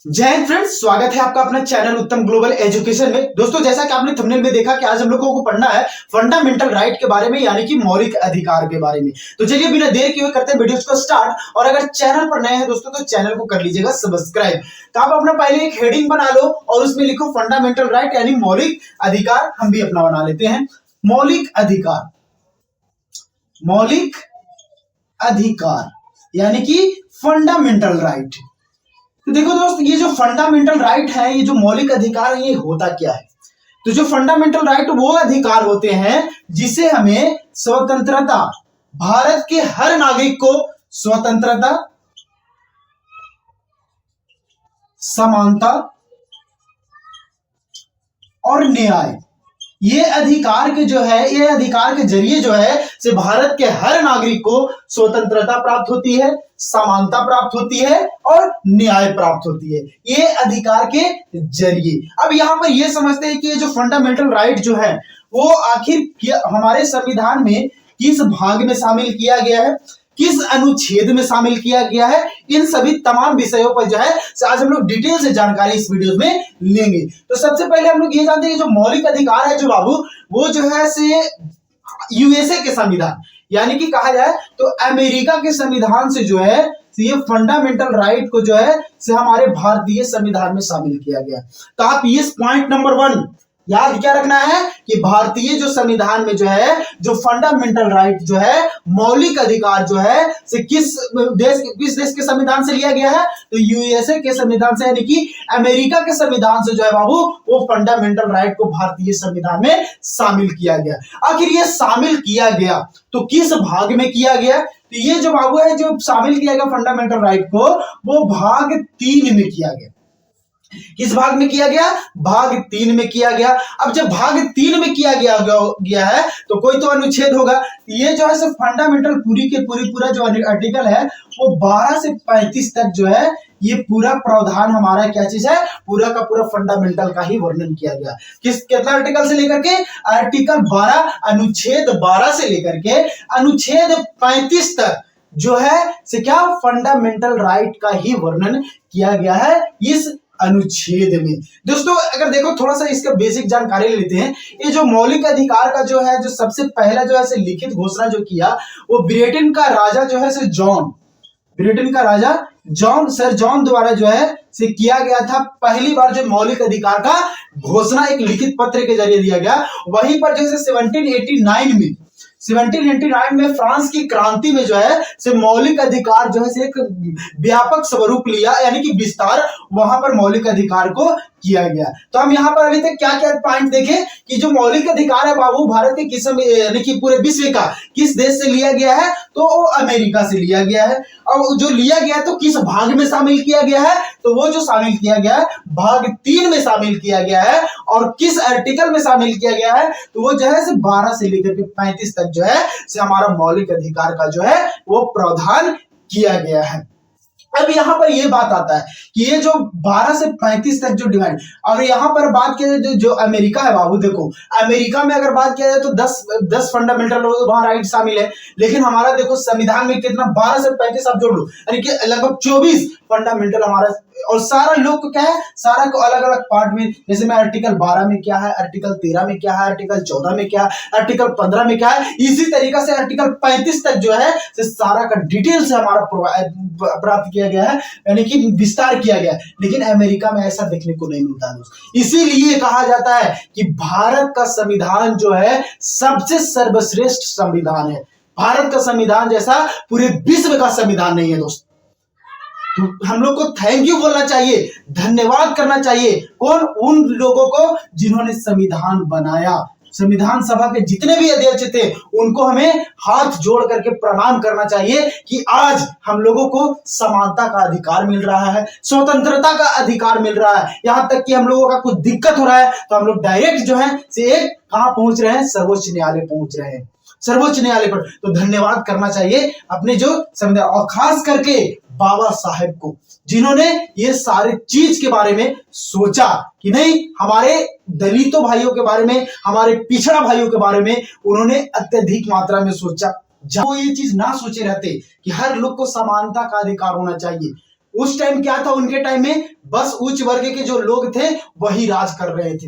जय हिंद फ्रेंड्स, स्वागत है आपका अपना चैनल उत्तम ग्लोबल एजुकेशन में। दोस्तों, जैसा कि आपने थंबनेल में देखा कि आज हम लोगों को पढ़ना है फंडामेंटल राइट के बारे में, यानी कि मौलिक अधिकार के बारे में। तो चलिए बिना देर किए हुए करते हैं वीडियोस को स्टार्ट। और अगर चैनल पर नए हैं दोस्तों तो चैनल को कर लीजिएगा सब्सक्राइब। तो आप अपना पहले एक हेडिंग बना लो और उसमें लिखो फंडामेंटल राइट यानी मौलिक अधिकार। हम भी अपना बना लेते हैं मौलिक अधिकार। मौलिक अधिकार यानी कि फंडामेंटल राइट। तो देखो दोस्त, ये जो फंडामेंटल राइट है, ये जो मौलिक अधिकार है, ये होता क्या है? तो जो फंडामेंटल राइट वो अधिकार होते हैं जिसे हमें स्वतंत्रता, भारत के हर नागरिक को स्वतंत्रता, समानता और न्याय, ये अधिकार के जो है, ये अधिकार के जरिए जो है से भारत के हर नागरिक को स्वतंत्रता प्राप्त होती है, समानता प्राप्त होती है और न्याय प्राप्त होती है, ये अधिकार के जरिए। अब यहां पर ये समझते हैं कि ये जो फंडामेंटल राइट जो है वो आखिर हमारे संविधान में किस भाग में शामिल किया गया है, किस अनुच्छेद में शामिल किया गया है, इन सभी तमाम विषयों पर जो है आज हम लोग डिटेल से जानकारी इस वीडियो में लेंगे। तो सबसे पहले हम लोग ये जानते हैं कि जो मौलिक अधिकार है जो बाबू, वो जो है से यूएसए के संविधान यानी कि कहा जाए तो अमेरिका के संविधान से जो है ये फंडामेंटल राइट को जो है से हमारे भारतीय संविधान में शामिल किया गया। तो आप ये पॉइंट नंबर 1 याद क्या रखना है कि भारतीय जो संविधान में जो है जो फंडामेंटल राइट जो है, मौलिक अधिकार जो है से किस देश के संविधान से लिया गया है? तो यूएसए के संविधान से, यानी कि अमेरिका के संविधान से जो है बाबू वो फंडामेंटल राइट को भारतीय संविधान में शामिल किया गया। आखिर ये शामिल किया गया तो किस भाग में किया गया? तो ये जो बाबू है जो शामिल किया गया फंडामेंटल राइट को, वो भाग 3 में किया गया। किस भाग में किया गया? भाग 3 में किया गया। अब जब भाग 3 में किया गया है तो कोई तो अनुच्छेद होगा। ये जो है फंडामेंटल पूरा जो आर्टिकल है वो 12 से 35 तक जो है ये पूरा प्रावधान हमारा क्या चीज है, पूरा का पूरा फंडामेंटल का ही वर्णन किया गया। कितना आर्टिकल से लेकर के? आर्टिकल 12 अनुच्छेद 12 से लेकर के अनुच्छेद 35 तक जो है से क्या फंडामेंटल राइट का ही वर्णन किया गया है इस अनुच्छेद में। दोस्तों अगर देखो थोड़ा सा इसका बेसिक जानकारी ले लेते हैं। ये जो मौलिक अधिकार का जो है जो सबसे पहला जो है लिखित घोषणा जो किया वो ब्रिटेन का राजा जो है ब्रिटेन का राजा सर जॉन द्वारा जो है से किया गया था। पहली बार जो मौलिक अधिकार का घोषणा एक लिखित पत्र के जरिए दिया गया। वहीं पर जैसे 1789 में फ्रांस की क्रांति में जो है से मौलिक अधिकार जो है से एक व्यापक स्वरूप लिया, यानी कि विस्तार वहां पर मौलिक अधिकार को किया गया। तो हम यहाँ पर अभी तक क्या क्या पॉइंट देखें कि जो मौलिक अधिकार है बाबू भारत के किस, यानी कि पूरे विश्व का किस देश से लिया गया है? तो अमेरिका से लिया गया है। और जो लिया गया तो किस भाग में शामिल किया गया है? तो वो जो शामिल किया गया है भाग 3 में शामिल किया गया है। और किस आर्टिकल में शामिल किया गया है? तो वो जो है 12 से लेकर के 35 तक जो है से हमारा मौलिक अधिकार का जो है वो प्रावधान किया गया है। अब यहां पर यह बात आता है कि ये जो 12 से 35 तक जो डिवाइड, और यहां पर बात किया जाए जो अमेरिका है बाबू, देखो अमेरिका में अगर बात किया जाए तो 10 फंडामेंटल वहां राइट शामिल है। लेकिन हमारा देखो संविधान में कितना 12 से 35 आप जोड़ लो, यानी कि लगभग 24 फंडामेंटल हमारा। और सारा लोग को क्या है, सारा को अलग अलग पार्ट में, जैसे में आर्टिकल 12 में क्या है, आर्टिकल 13 में क्या है, आर्टिकल 14 में क्या है, आर्टिकल 15 में क्या है, इसी तरीके से आर्टिकल 35 तक जो है सारा का डिटेल से हमारा प्राप्त किया गया है, यानी कि विस्तार किया गया है। लेकिन अमेरिका में ऐसा देखने को नहीं मिलता दोस्तों। इसीलिए कहा जाता है कि भारत का संविधान जो है सबसे सर्वश्रेष्ठ संविधान है। भारत का संविधान जैसा पूरे विश्व का संविधान नहीं है दोस्त। तो हम लोग को थैंक यू बोलना चाहिए, धन्यवाद करना चाहिए। कौन? उन लोगों को जिन्होंने संविधान बनाया। संविधान सभा के जितने भी अध्यक्ष थे उनको हमें हाथ जोड़ करके प्रणाम करना चाहिए कि आज हम लोगों को समानता का अधिकार मिल रहा है, स्वतंत्रता का अधिकार मिल रहा है। यहां तक कि हम लोगों का कुछ दिक्कत हो रहा है तो हम लोग डायरेक्ट जो है से एक कहां पहुंच रहे हैं? सर्वोच्च न्यायालय पहुंच रहे हैं, सर्वोच्च न्यायालय पर। तो धन्यवाद करना चाहिए अपने जो संविधान, और खास करके बाबा साहेब को, जिन्होंने ये सारे चीज के बारे में सोचा कि नहीं, हमारे दलितों भाइयों के बारे में, हमारे पिछड़ा भाइयों के बारे में उन्होंने अत्यधिक मात्रा में सोचा। जब वो ये चीज ना सोचे रहते कि हर लोग को समानता का अधिकार होना चाहिए, उस टाइम क्या था, उनके टाइम में बस उच्च वर्ग के जो लोग थे वही राज कर रहे थे।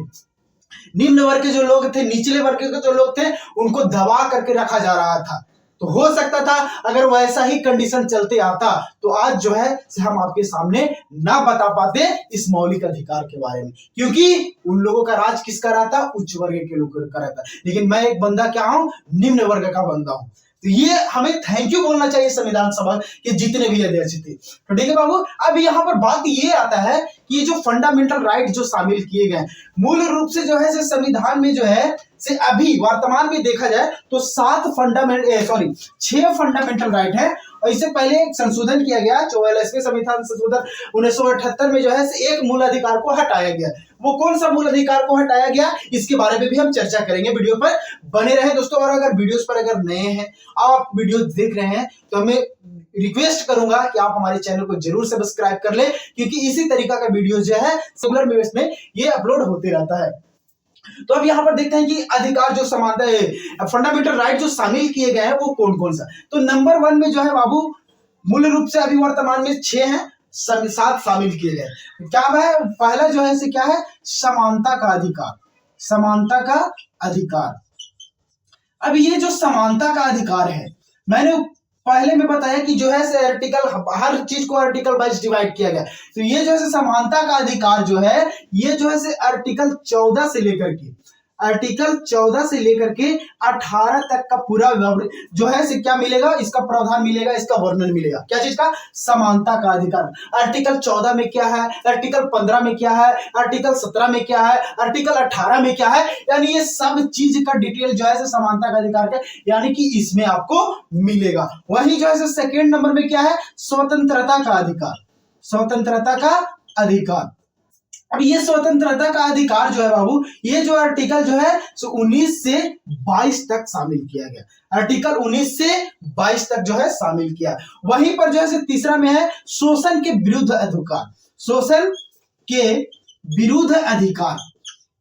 निम्न वर्ग के जो लोग थे, निचले वर्ग के जो लोग थे, उनको दबा करके रखा जा रहा था। तो हो सकता था अगर वैसा ही कंडीशन चलते आता तो आज जो है हम आपके सामने ना बता पाते इस मौलिक अधिकार के बारे में, क्योंकि उन लोगों का राज किसका रहा था, उच्च वर्ग के लोगों का रहता। लेकिन मैं एक बंदा क्या हूं, निम्न वर्ग का बंदा हूं। तो ये हमें थैंक यू बोलना चाहिए संविधान सभा के जितने भी अध्यक्ष थे। तो ठीक है बाबू, अब यहाँ पर बात ये आता है कि ये जो फंडामेंटल राइट जो शामिल किए गए, मूल रूप से जो है संविधान में जो है से अभी वर्तमान में देखा जाए तो 6 फंडामेंटल राइट है। और इससे पहले एक संशोधन किया गया 44वें संविधान संशोधन 1978 में जो है एक मूल अधिकार को हटाया गया। वो कौन सा मूल अधिकार को हटाया गया, इसके बारे में भी हम चर्चा करेंगे। वीडियो पर बने रहे दोस्तों, और अगर वीडियोस पर अगर नए हैं, आप वीडियो देख रहे हैं, तो हमें रिक्वेस्ट करूंगा कि आप हमारे चैनल को जरूर सब्सक्राइब कर ले, क्योंकि इसी तरीका का वीडियो जो है रेगुलर बेस में ये अपलोड होते रहता है। तो अब यहां पर देखते हैं कि अधिकार जो समानता है, फंडामेंटल राइट जो शामिल किए गए हैं वो कौन कौन सा। तो नंबर 1 में जो है बाबू, मूल रूप से अभी वर्तमान में 6 हैं, 7 शामिल किए गए। क्या है पहला जो है से क्या है, समानता का अधिकार। समानता का अधिकार। अब ये जो समानता का अधिकार है, मैंने पहले में बताया कि जो है से आर्टिकल, हर चीज को आर्टिकल वाइज डिवाइड किया गया। तो ये जो है समानता का अधिकार जो है, ये जो है से आर्टिकल 14 से लेकर के 18 तक का पूरा जो है से क्या मिलेगा, इसका प्रावधान मिलेगा, इसका वर्णन मिलेगा। क्या चीज का, समानता का अधिकार। आर्टिकल 14 में क्या है, आर्टिकल 15 में क्या है, आर्टिकल 17 में क्या है, आर्टिकल 18 में क्या है, यानी ये सब चीज का डिटेल जो है समानता का अधिकार का, यानी कि इसमें आपको मिलेगा। वही जो है सेकेंड नंबर में क्या है, स्वतंत्रता का अधिकार। स्वतंत्रता का अधिकार। अब ये स्वतंत्रता का अधिकार जो है बाबू, ये जो आर्टिकल जो है 19 से 22 तक शामिल किया गया। आर्टिकल 19 से 22 तक जो है शामिल किया। वहीं पर जो है तीसरा में है शोषण के विरुद्ध अधिकार। शोषण के विरुद्ध अधिकार,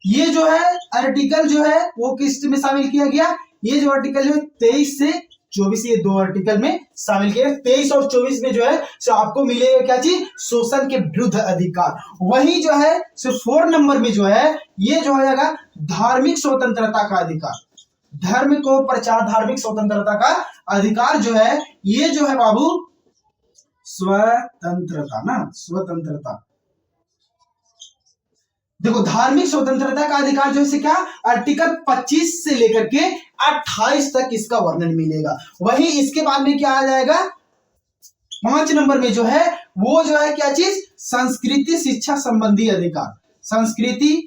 ये जो है आर्टिकल जो है वो किस में शामिल किया गया, ये जो आर्टिकल जो है 23 से 24, ये 2 आर्टिकल में शामिल किया। 23 और 24 में जो है सो आपको मिलेगा क्या चीज, शोषण के विरुद्ध अधिकार। वही जो है सो 4 नंबर में जो है ये जो है धार्मिक स्वतंत्रता का अधिकार। धर्म को प्रचार, धार्मिक स्वतंत्रता का अधिकार जो है, ये जो है बाबू स्वतंत्रता ना, स्वतंत्रता। देखो धार्मिक स्वतंत्रता का अधिकार जो है क्या, आर्टिकल 25 से लेकर के 28 तक इसका वर्णन मिलेगा। वही इसके बाद में क्या आ जाएगा, 5 नंबर में जो है वो जो है क्या चीज, संस्कृति शिक्षा संबंधी अधिकार। संस्कृति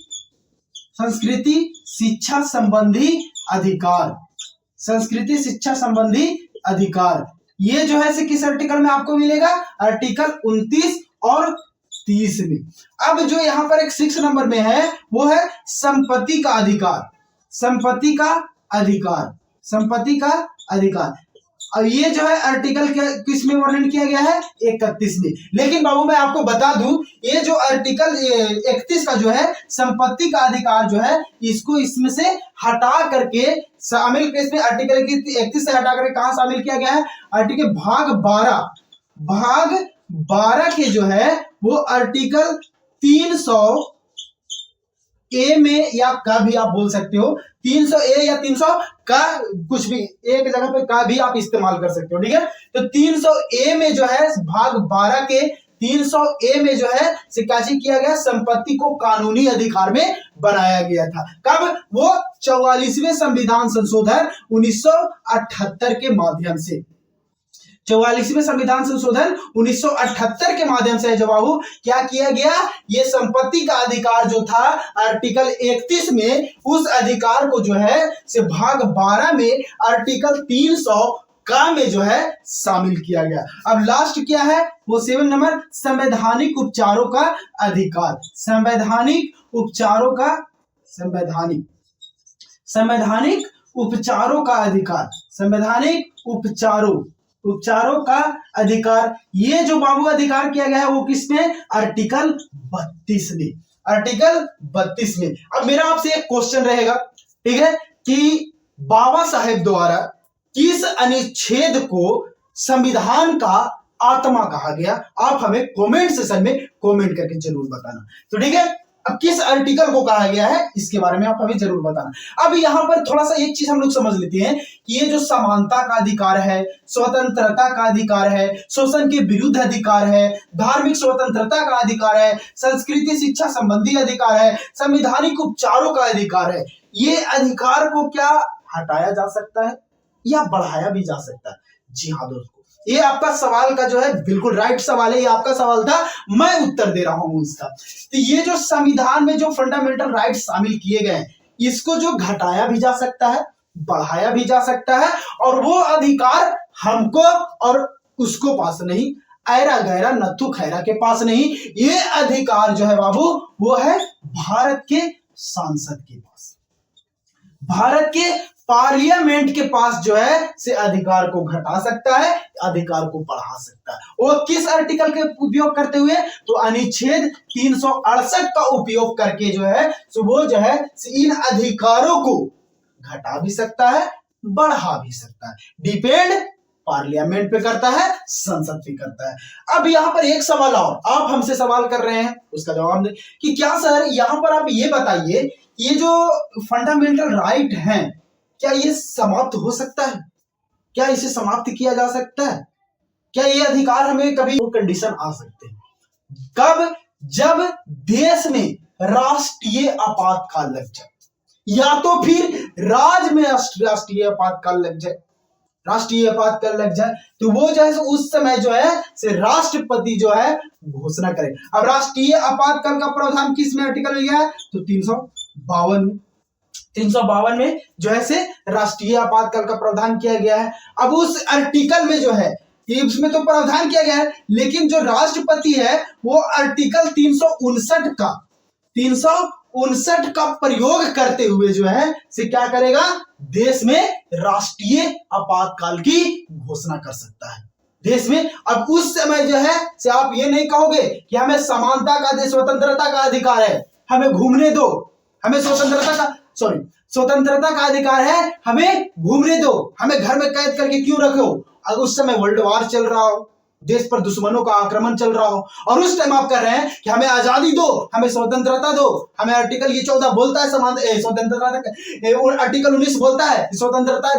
शिक्षा संबंधी अधिकार। संस्कृति शिक्षा संबंधी अधिकार, ये जो है किस आर्टिकल में आपको मिलेगा, आर्टिकल 29 और 30 में। अब जो यहां पर एक 6 नंबर में है वो है संपत्ति का अधिकार। संपत्ति का अधिकार। संपत्ति का अधिकार। अब ये जो है आर्टिकल किस में वर्णन किया गया है, 31 में। लेकिन बाबू मैं आपको बता दूं, ये जो आर्टिकल 31 का जो है संपत्ति का अधिकार जो है, इसको इसमें से हटा करके शामिल, इसमें आर्टिकल 31 से हटा करके कहां शामिल किया गया है, आर्टिकल भाग 12 के जो है वो आर्टिकल 300 ए में, या का भी आप बोल सकते हो, 300 ए या 300 का, कुछ भी एक जगह पे का भी आप इस्तेमाल कर सकते हो। ठीक है, तो 300 ए में जो है भाग 12 के 300 ए में जो है सिक्काची किया गया, संपत्ति को कानूनी अधिकार में बनाया गया था। कब, वो 44वें संविधान संशोधन 1978 के माध्यम से। 44वें संविधान संशोधन 1978 के माध्यम से जब क्या किया गया, ये संपत्ति का अधिकार जो था आर्टिकल 31 में, उस अधिकार को जो है से भाग 12 में आर्टिकल 300 का में जो है शामिल किया गया। अब लास्ट क्या है, वो 7 नंबर, संवैधानिक उपचारों का अधिकार। संवैधानिक उपचारों का, संवैधानिक उपचारों का अधिकार। संवैधानिक उपचारों का अधिकार, ये जो बाबू अधिकार किया गया है वो किसमें, आर्टिकल 32 में। आर्टिकल 32 में। अब मेरा आपसे एक क्वेश्चन रहेगा, ठीक है, कि बाबा साहेब द्वारा किस अनुच्छेद को संविधान का आत्मा कहा गया? आप हमें कमेंट सेक्शन में कमेंट करके जरूर बताना। तो ठीक है, अब किस आर्टिकल को कहा गया है इसके बारे में आप हमें जरूर बताना। अब यहाँ पर थोड़ा सा एक चीज हम लोग समझ लेते हैं कि ये जो समानता का अधिकार है, स्वतंत्रता का अधिकार है, शोषण के विरुद्ध अधिकार है, धार्मिक स्वतंत्रता का अधिकार है, संस्कृति शिक्षा संबंधी अधिकार है, संवैधानिक उपचारों का अधिकार है, ये अधिकार को क्या हटाया जा सकता है या बढ़ाया भी जा सकता है? जी हाँ दोस्तों, ये आपका सवाल का जो है बिल्कुल राइट सवाल है, ये आपका सवाल था, मैं उत्तर दे रहा हूं इसका। तो ये जो संविधान में जो फंडामेंटल राइट शामिल किए गए हैं, इसको जो घटाया भी जा सकता है, बढ़ाया भी जा सकता है, और वो अधिकार हमको और उसको पास नहीं, ऐरा गैरा नथु खैरा के पास नहीं, ये अधिकार जो है बाबू वो है भारत के सांसद के पास, भारत के पार्लियामेंट के पास जो है से अधिकार को घटा सकता है, अधिकार को बढ़ा सकता है। वो किस आर्टिकल के उपयोग करते हुए? तो अनुच्छेद 368 का उपयोग करके जो है सो वो जो है इन अधिकारों को घटा भी सकता है, बढ़ा भी सकता है, डिपेंड पार्लियामेंट पे करता है, संसद पे करता है। अब यहां पर एक सवाल और आप हमसे सवाल कर रहे हैं, उसका जवाब दें कि क्या सर यहां पर आप ये बताइए, ये जो फंडामेंटल राइट हैं क्या ये समाप्त हो सकता है? क्या इसे समाप्त किया जा सकता है? क्या ये अधिकार हमें कभी कंडीशन आ सकते हैं? कब? जब देश में राष्ट्रीय आपातकाल लग जाए, या तो फिर राज्य में राष्ट्रीय आपातकाल लग जाए, राष्ट्रीय आपातकाल लग जाए तो वो जो है उस समय जो है से राष्ट्रपति जो है घोषणा करे। अब राष्ट्रीय आपातकाल का प्रावधान किस में आर्टिकल में गया है? तो 352 में, 352 में जो है से राष्ट्रीय आपातकाल का प्रावधान किया गया है। अब उस आर्टिकल में जो है इसमें तो प्रावधान किया गया है, लेकिन जो राष्ट्रपति है वो आर्टिकल 359 का प्रयोग करते हुए जो है से क्या करेगा? देश में राष्ट्रीय आपातकाल की घोषणा कर सकता है देश में। अब उस समय जो है से आप ये नहीं कहोगे कि हमें समानता का, स्वतंत्रता का अधिकार है, हमें घूमने दो, हमें स्वतंत्रता का अधिकार है, हमें घूमने दो, हमें घर में कैद करके क्यों रखो? अगर उस समय वर्ल्ड वॉर चल रहा हो, देश पर दुश्मनों का आक्रमण चल रहा हो, और उस टाइम आप कर रहे हैं कि हमें आजादी दो, हमें स्वतंत्रता दो, हमें आर्टिकल ये 14 बोलता है स्वतंत्रता, आर्टिकल 19 बोलता है स्वतंत्रता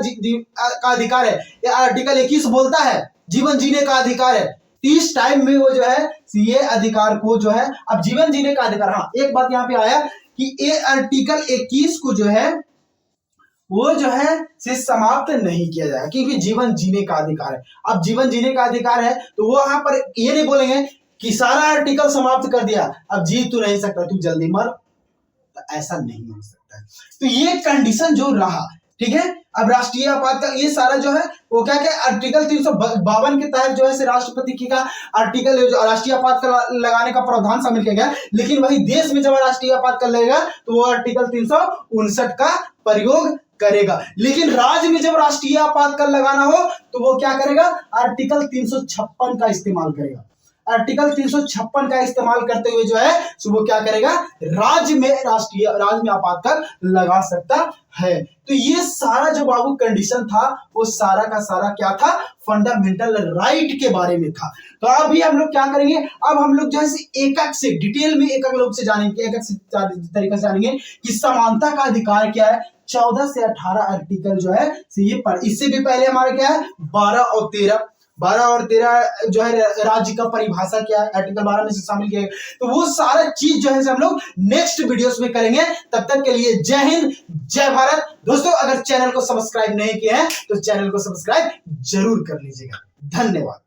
का अधिकार है, या आर्टिकल 21 बोलता है जीवन जीने का अधिकार है। इस टाइम में वो जो है ये अधिकार को जो है, अब जीवन जीने का अधिकार, हाँ एक बात यहाँ पे आया कि ये आर्टिकल 21 को जो है वो जो है से समाप्त नहीं किया जाएगा, क्योंकि जीवन जीने का अधिकार है। अब जीवन जीने का अधिकार है तो वो यहाँ पर ये नहीं बोलेंगे कि सारा आर्टिकल समाप्त कर दिया, अब जी तू नहीं सकता, तू जल्दी मर, तो ऐसा नहीं हो सकता है। तो ये कंडीशन जो रहा, ठीक है। अब राष्ट्रीय आपातकाल ये सारा जो है वो क्या क्या आर्टिकल 352 के तहत जो है से राष्ट्रपति की का आर्टिकल राष्ट्रीय आपातकाल लगाने का प्रावधान शामिल किया गया, लेकिन वही देश में जब राष्ट्रीय आपातकाल लगेगा तो वो आर्टिकल 359 का प्रयोग करेगा। लेकिन राज्य में जब राष्ट्रीय आपातकाल लगाना हो तो वो क्या करेगा? आर्टिकल 356 का इस्तेमाल करेगा। आर्टिकल 356 का इस्तेमाल करते हुए जो है सो वो क्या करेगा? राज्य में आपातकाल लगा सकता है। तो ये सारा जो बाबू कंडीशन था वो सारा का सारा क्या था? फंडामेंटल राइट के बारे में था। तो अभी हम लोग क्या करेंगे? अब हम लोग जो है एक एक से डिटेल में एक एक लोग से जानेंगे, एक एक तरीके से जानेंगे कि समानता का अधिकार क्या है। 14 से 18 आर्टिकल जो है ये इससे भी पहले हमारा क्या है? 12 और 13 जो है राज्य का परिभाषा क्या है, आर्टिकल 12 में से शामिल किया गया। तो वो सारा चीज जो है हम लोग नेक्स्ट वीडियोस में करेंगे। तब तक के लिए जय हिंद, जय भारत। दोस्तों अगर चैनल को सब्सक्राइब नहीं किए हैं तो चैनल को सब्सक्राइब जरूर कर लीजिएगा। धन्यवाद।